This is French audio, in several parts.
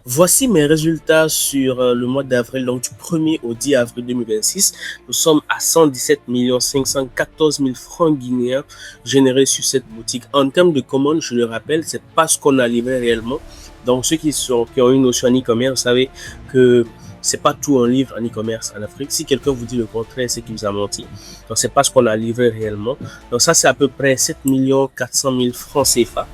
Voici mes résultats sur le mois d'avril, donc du 1er au 10 avril 2026. Nous sommes à 117 514 000 francs guinéens générés sur cette boutique. En termes de commandes, je le rappelle, c'est pas ce qu'on a livré réellement. Donc ceux qui ont une notion en e-commerce, vous savez que c'est pas tout un livre en e-commerce en Afrique. Si quelqu'un vous dit le contraire, c'est qu'il vous a menti. Donc c'est pas ce qu'on a livré réellement. Donc ça, c'est à peu près 7 400 000 francs CFA.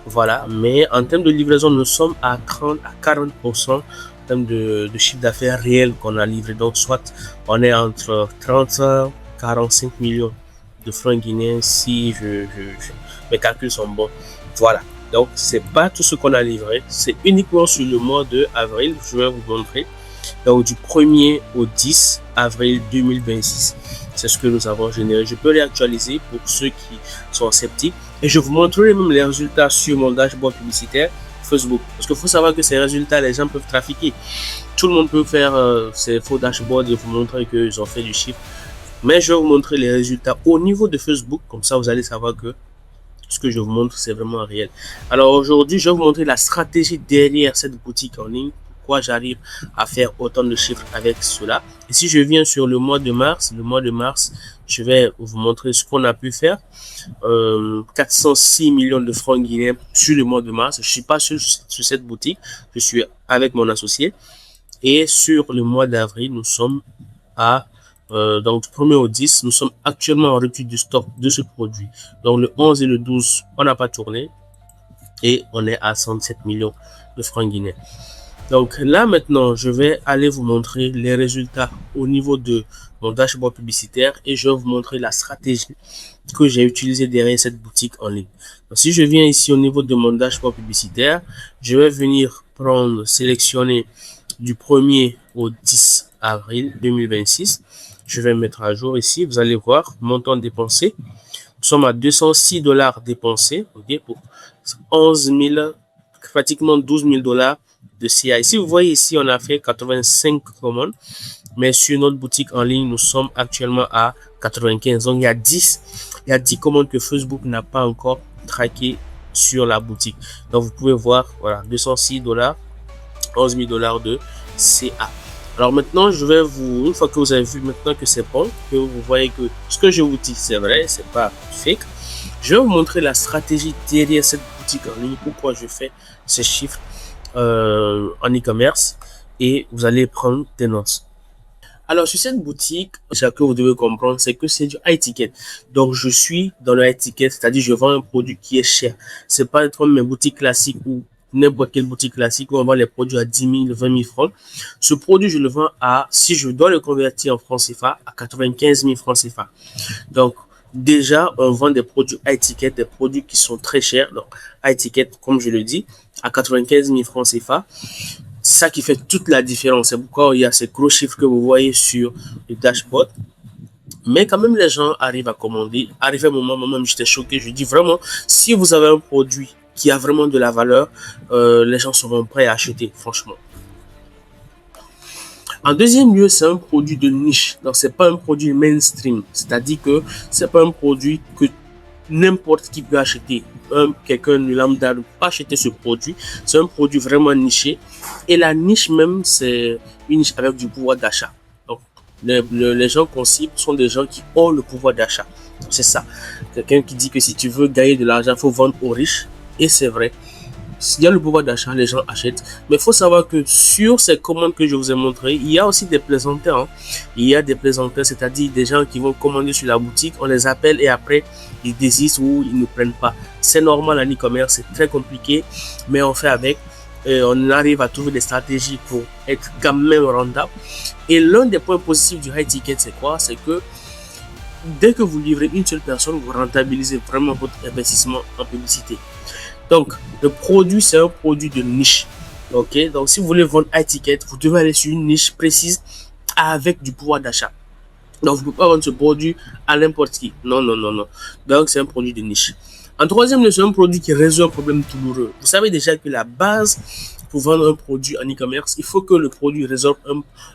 Voilà, mais en termes de livraison, nous sommes à 30 à 40% en termes de chiffre d'affaires réel qu'on a livré. Donc, soit on est entre 30 et 45 millions de francs guinéens si mes calculs sont bons. Voilà. Donc, c'est pas tout ce qu'on a livré. C'est uniquement sur le mois de avril. Je vais vous montrer. Donc, du 1er au 10 avril 2026. C'est ce que nous avons généré. Je peux réactualiser pour ceux qui sont sceptiques. Et je vous montrerai même les résultats sur mon dashboard publicitaire Facebook. Parce qu'il faut savoir que ces résultats, les gens peuvent trafiquer. Tout le monde peut faire ces faux dashboards et vous montrer qu'ils ont fait du chiffre. Mais je vais vous montrer les résultats au niveau de Facebook. Comme ça, vous allez savoir que ce que je vous montre, c'est vraiment réel. Alors aujourd'hui, je vais vous montrer la stratégie derrière cette boutique en ligne. Pourquoi j'arrive à faire autant de chiffres avec cela. Et si je viens sur le mois de mars, je vais vous montrer ce qu'on a pu faire. 406 millions de francs guinéens sur le mois de mars. Je suis pas sur cette boutique. Je suis avec mon associé. Et sur le mois d'avril, nous sommes à donc du 1er au 10, nous sommes actuellement en rupture du stock de ce produit. Donc le 11 et le 12, on n'a pas tourné et on est à 107 millions de francs guinéens. Donc là maintenant, je vais aller vous montrer les résultats au niveau de mon dashboard publicitaire et je vais vous montrer la stratégie que j'ai utilisée derrière cette boutique en ligne. Donc, si je viens ici au niveau de mon dashboard publicitaire, je vais venir sélectionner du 1er au 10 avril 2026. Je vais mettre à jour ici. Vous allez voir, montant dépensé. Nous sommes à 206 $ dépensés, ok, pour 11 000, pratiquement 12 000 $ de CI. Si vous voyez ici, on a fait 85 commandes, mais sur notre boutique en ligne, nous sommes actuellement à 95. Donc, il y a 10 commandes que Facebook n'a pas encore traquées sur la boutique. Donc, vous pouvez voir, voilà, 206 $, 11 000 $ de CA. Alors maintenant, je vais une fois que vous avez vu maintenant que c'est bon, que vous voyez que ce que je vous dis, c'est vrai, c'est pas fake, je vais vous montrer la stratégie derrière cette boutique en ligne, pourquoi je fais ces chiffres en e-commerce et vous allez prendre des notes. Alors, sur cette boutique, ce que vous devez comprendre, c'est que c'est du high ticket. Donc, je suis dans le high ticket, c'est-à-dire je vends un produit qui est cher. C'est pas comme mes boutiques classiques ou n'importe quelle boutique classique où on vend les produits à 10 000, 20 000 francs. Ce produit, je le vends si je dois le convertir en francs CFA, à 95 000 francs CFA. Donc, déjà, on vend des produits high ticket, des produits qui sont très chers. Donc, high ticket, comme je le dis, à 95 000 francs CFA. C'est ça qui fait toute la différence. C'est pourquoi il y a ces gros chiffres que vous voyez sur le dashboard. Mais quand même, les gens arrivent à commander. Arrivé un moment, moi-même, j'étais choqué. Je dis vraiment, si vous avez un produit qui a vraiment de la valeur, les gens seront prêts à acheter, franchement. En deuxième lieu, c'est un produit de niche. Donc, c'est pas un produit mainstream. C'est-à-dire que c'est pas un produit que n'importe qui peut acheter. Quelqu'un de lambda ne peut pas acheter ce produit. C'est un produit vraiment niché. Et la niche même, c'est une niche avec du pouvoir d'achat. Donc, les gens qu'on cible sont des gens qui ont le pouvoir d'achat. C'est ça. Quelqu'un qui dit que si tu veux gagner de l'argent, il faut vendre aux riches. Et c'est vrai. S'il y a le pouvoir d'achat, les gens achètent. Mais il faut savoir que sur ces commandes que je vous ai montrées, il y a aussi des plaisanteurs. Hein. Il y a des plaisanteurs, c'est-à-dire des gens qui vont commander sur la boutique, on les appelle et après, ils désistent ou ils ne prennent pas. C'est normal en e-commerce, c'est très compliqué, mais on fait avec. On arrive à trouver des stratégies pour être quand même rentable. Et l'un des points positifs du high ticket, c'est quoi? C'est que dès que vous livrez une seule personne, vous rentabilisez vraiment votre investissement en publicité. Donc, le produit, c'est un produit de niche. Ok, donc si vous voulez vendre high ticket, vous devez aller sur une niche précise avec du pouvoir d'achat. Donc, vous ne pouvez pas vendre ce produit à n'importe qui. Non, non, non, non. Donc, c'est un produit de niche. En troisième lieu, c'est un produit qui résout un problème douloureux. Vous savez déjà que la base pour vendre un produit en e-commerce, il faut que le produit résolve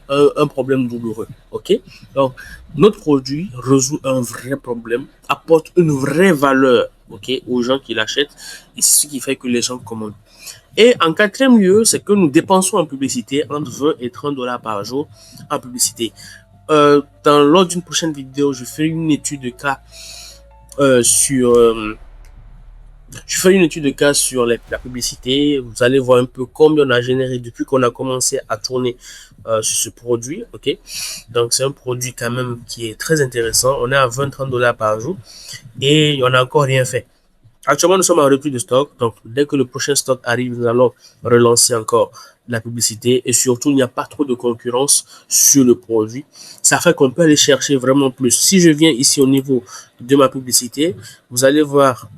un problème douloureux. Ok, donc notre produit résout un vrai problème, apporte une vraie valeur, ok, aux gens qui l'achètent, et c'est ce qui fait que les gens commandent. Et en quatrième lieu, c'est que nous dépensons en publicité entre 20 et 30 dollars par jour en publicité. Lors d'une prochaine vidéo, je ferai une étude de cas sur la publicité. Vous allez voir un peu combien on a généré depuis qu'on a commencé à tourner sur ce produit. Ok, donc c'est un produit quand même qui est très intéressant. On est à 20-30 dollars par jour et on n'a encore rien fait. Actuellement, nous sommes en repli de stock. Donc, dès que le prochain stock arrive, nous allons relancer encore la publicité. Et surtout, il n'y a pas trop de concurrence sur le produit. Ça fait qu'on peut aller chercher vraiment plus. Si je viens ici au niveau de ma publicité, vous allez voir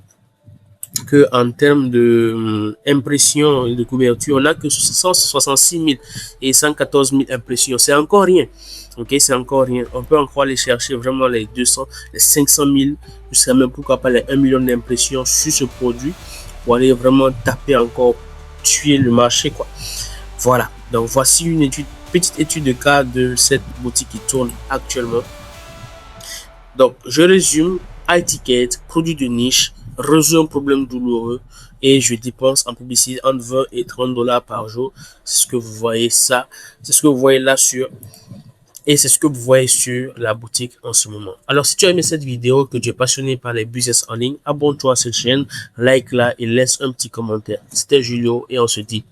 que en termes de impressions et de couverture, on n'a que 166 000 et 114 000 impressions. C'est encore rien. Ok, c'est encore rien. On peut encore aller chercher vraiment les 200, les 500 000, jusqu'à même pourquoi pas les 1 million d'impressions sur ce produit pour aller vraiment taper encore, tuer le marché, quoi. Voilà. Donc, voici une petite étude de cas de cette boutique qui tourne actuellement. Donc, je résume. High ticket, produit de niche, résout un problème douloureux et je dépense en publicité entre 20 et 30 dollars par jour. C'est ce que vous voyez ça. C'est ce que vous voyez là sur et c'est ce que vous voyez sur la boutique en ce moment. Alors, si tu as aimé cette vidéo, que tu es passionné par les business en ligne, abonne-toi à cette chaîne, like-la et laisse un petit commentaire. C'était Julio et on se dit